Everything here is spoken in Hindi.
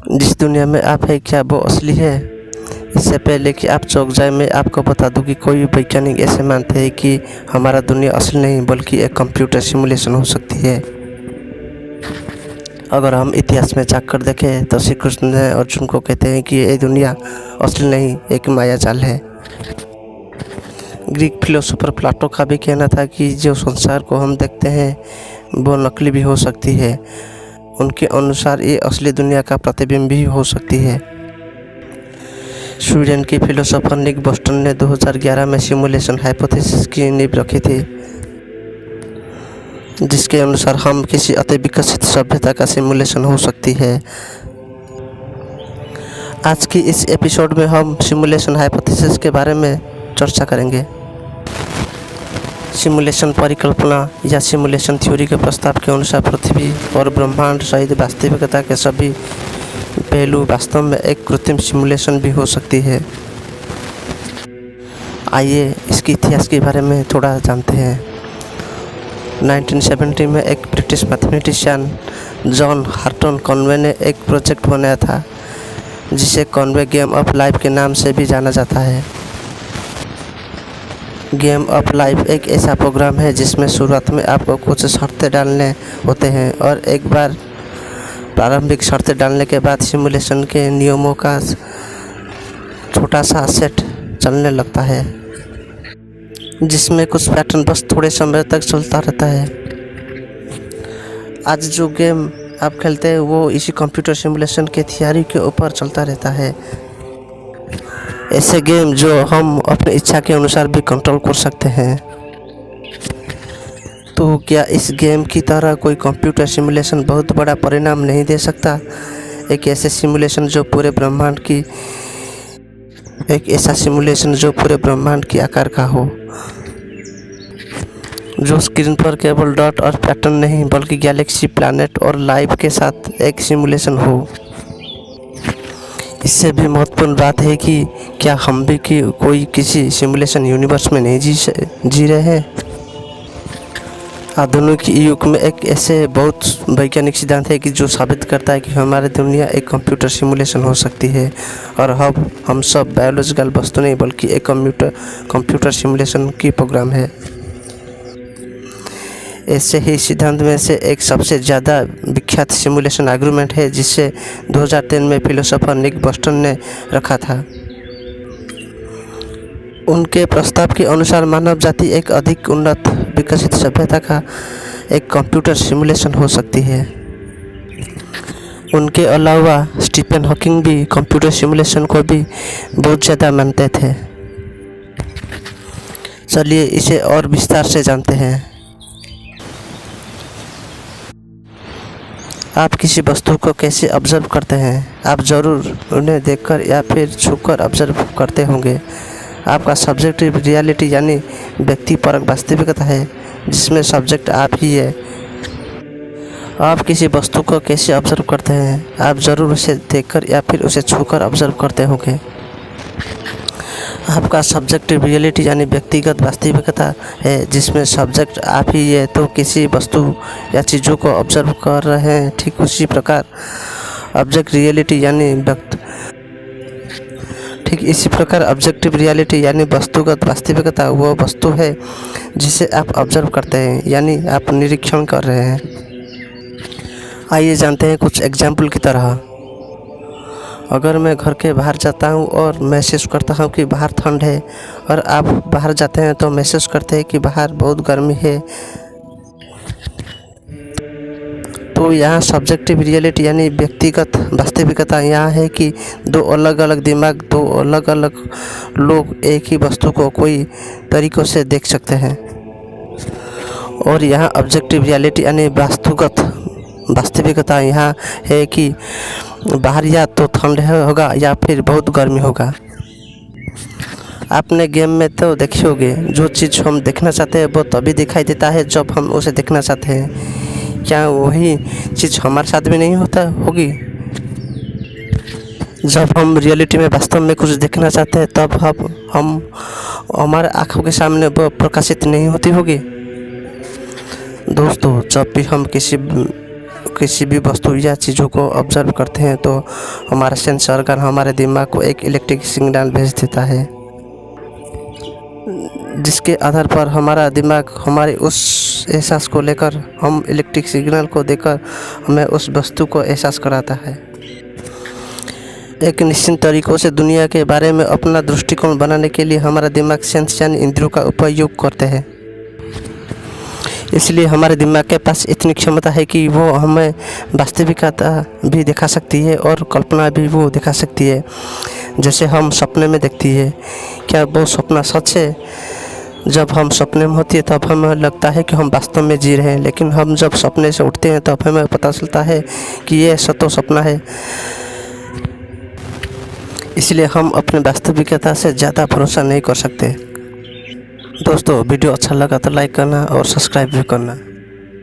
जिस दुनिया में आप है क्या वो असली है? इससे पहले कि आप चौंक जाए, मैं आपको बता दूं कि कोई वैज्ञानिक ऐसे मानते हैं कि हमारा दुनिया असली नहीं बल्कि एक कंप्यूटर सिमुलेशन हो सकती है। अगर हम इतिहास में झांक कर देखें तो श्री कृष्ण ने अर्जुन को कहते हैं कि ये दुनिया असली नहीं, एक मायाजाल है। ग्रीक फिलोसोफर प्लाटो का भी कहना था कि जो संसार को हम देखते हैं वो नकली भी हो सकती है। उनके अनुसार ये असली दुनिया का प्रतिबिंब भी हो सकती है। स्वीडन के फिलोसोफर निक बोस्टन ने 2011 में सिमुलेशन हाइपोथेसिस की नींव रखी थी, जिसके अनुसार हम किसी अति विकसित सभ्यता का सिमुलेशन हो सकती है। आज की इस एपिसोड में हम सिमुलेशन हाइपोथेसिस के बारे में चर्चा करेंगे। सिमुलेशन परिकल्पना या सिमुलेशन थ्योरी के प्रस्ताव के अनुसार पृथ्वी और ब्रह्मांड सहित वास्तविकता के सभी पहलू वास्तव में एक कृत्रिम सिमुलेशन भी हो सकती है। आइए इसके इतिहास के बारे में थोड़ा जानते हैं। 1970 में एक British mathematician John Horton Conway ने एक प्रोजेक्ट बनाया था जिसे कॉनवे गेम ऑफ लाइफ के नाम से भी जाना जाता है। गेम ऑफ लाइफ एक ऐसा प्रोग्राम है जिसमें शुरुआत में आपको कुछ शर्तें डालने होते हैं और एक बार प्रारंभिक शर्तें डालने के बाद सिमुलेशन के नियमों का छोटा सा सेट चलने लगता है, जिसमें कुछ पैटर्न बस थोड़े समय तक चलता रहता है। आज जो गेम आप खेलते हैं वो इसी कंप्यूटर सिमुलेशन के थियरी के ऊपर चलता रहता है। ऐसे गेम जो हम अपनी इच्छा के अनुसार भी कंट्रोल कर सकते हैं। तो क्या इस गेम की तरह कोई कंप्यूटर सिमुलेशन बहुत बड़ा परिणाम नहीं दे सकता? एक ऐसा सिमुलेशन जो पूरे ब्रह्मांड की आकार का हो, जो स्क्रीन पर केवल डॉट और पैटर्न नहीं बल्कि गैलेक्सी, प्लैनेट और लाइफ के साथ एक सिमुलेशन हो। इससे भी महत्वपूर्ण बात है कि क्या हम भी कोई किसी सिमुलेशन यूनिवर्स में नहीं जी रहे हैं। आधुनिक युग में एक ऐसे बहुत वैज्ञानिक सिद्धांत है कि जो साबित करता है कि हमारी दुनिया एक कंप्यूटर सिमुलेशन हो सकती है और हम सब बायोलॉजिकल वस्तु नहीं बल्कि एक कंप्यूटर सिमुलेशन की प्रोग्राम है। ऐसे ही सिद्धांत में से एक सबसे ज़्यादा विख्यात सिमुलेशन आर्गुमेंट है जिसे 2003 में फिलोसोफर निक बोस्टन ने रखा था। उनके प्रस्ताव के अनुसार मानव जाति एक अधिक उन्नत विकसित सभ्यता का एक कंप्यूटर सिमुलेशन हो सकती है। उनके अलावा स्टीफन हॉकिंग भी कंप्यूटर सिमुलेशन को भी बहुत ज़्यादा मानते थे। चलिए इसे और विस्तार से जानते हैं। आप किसी वस्तु को कैसे ऑब्जर्व करते हैं? आप ज़रूर उन्हें देखकर या फिर छूकर ऑब्जर्व करते होंगे। आपका सब्जेक्टिव रियलिटी यानी व्यक्तिपरक वास्तविकता है जिसमें सब्जेक्ट आप ही है। आप किसी वस्तु को कैसे ऑब्जर्व करते हैं? आप ज़रूर उसे देखकर या फिर उसे छूकर ऑब्जर्व करते होंगे। आपका सब्जेक्टिव रियलिटी यानी व्यक्तिगत वास्तविकता है जिसमें सब्जेक्ट आप ही है। तो किसी वस्तु या चीज़ों को ऑब्जर्व कर रहे हैं, ठीक उसी प्रकार ऑब्जेक्टिव रियलिटी यानी वस्तुगत वास्तविकता वो वस्तु है जिसे आप ऑब्जर्व करते हैं यानी आप निरीक्षण कर रहे हैं। आइए जानते हैं कुछ एग्जाम्पल की तरह। अगर मैं घर के बाहर जाता हूँ और महसूस करता हूँ कि बाहर ठंड है और आप बाहर जाते हैं तो महसूस करते हैं कि बाहर बहुत गर्मी है, तो यहाँ सब्जेक्टिव रियलिटी यानी व्यक्तिगत वास्तविकता यहाँ है कि दो अलग अलग दिमाग, दो अलग अलग लोग एक ही वस्तु को कोई तरीक़ों से देख सकते हैं। और यहाँ ऑब्जेक्टिव रियलिटी यानी वास्तविकता यहाँ है कि बाहर या तो ठंड होगा या फिर बहुत गर्मी होगा। आपने गेम में तो देखी होगी, जो चीज़ हम देखना चाहते हैं वो तभी दिखाई देता है जब हम उसे देखना चाहते हैं। क्या वही चीज़ हमारे साथ भी नहीं होता होगी? जब हम रियलिटी में वास्तव में कुछ देखना चाहते हैं तब हम हमारे आँखों के सामने वो प्रकाशित नहीं होती होगी। दोस्तों, जब भी हम किसी भी वस्तु या चीज़ों को ऑब्जर्व करते हैं तो हमारा सेंस ऑर्गन हमारे दिमाग को एक इलेक्ट्रिक सिग्नल भेज देता है, जिसके आधार पर हमारा दिमाग हमारे उस एहसास को लेकर, हम इलेक्ट्रिक सिग्नल को देकर हमें उस वस्तु को एहसास कराता है। एक निश्चित तरीक़ों से दुनिया के बारे में अपना दृष्टिकोण बनाने के लिए हमारा दिमाग सेंस यानी इंद्रियों का उपयोग करते हैं। इसलिए हमारे दिमाग के पास इतनी क्षमता है कि वो हमें वास्तविकता भी दिखा सकती है और कल्पना भी वो दिखा सकती है, जैसे हम सपने में देखती है। क्या वो सपना सच है? जब हम सपने में होती है तब हमें लगता है कि हम वास्तव में जी रहे हैं, लेकिन हम जब सपने से उठते हैं तब हमें पता चलता है कि ये सतो सपना है। इसलिए हम अपने वास्तविकता से ज़्यादा भरोसा नहीं कर सकते। दोस्तों, वीडियो अच्छा लगा तो लाइक करना और सब्सक्राइब भी करना।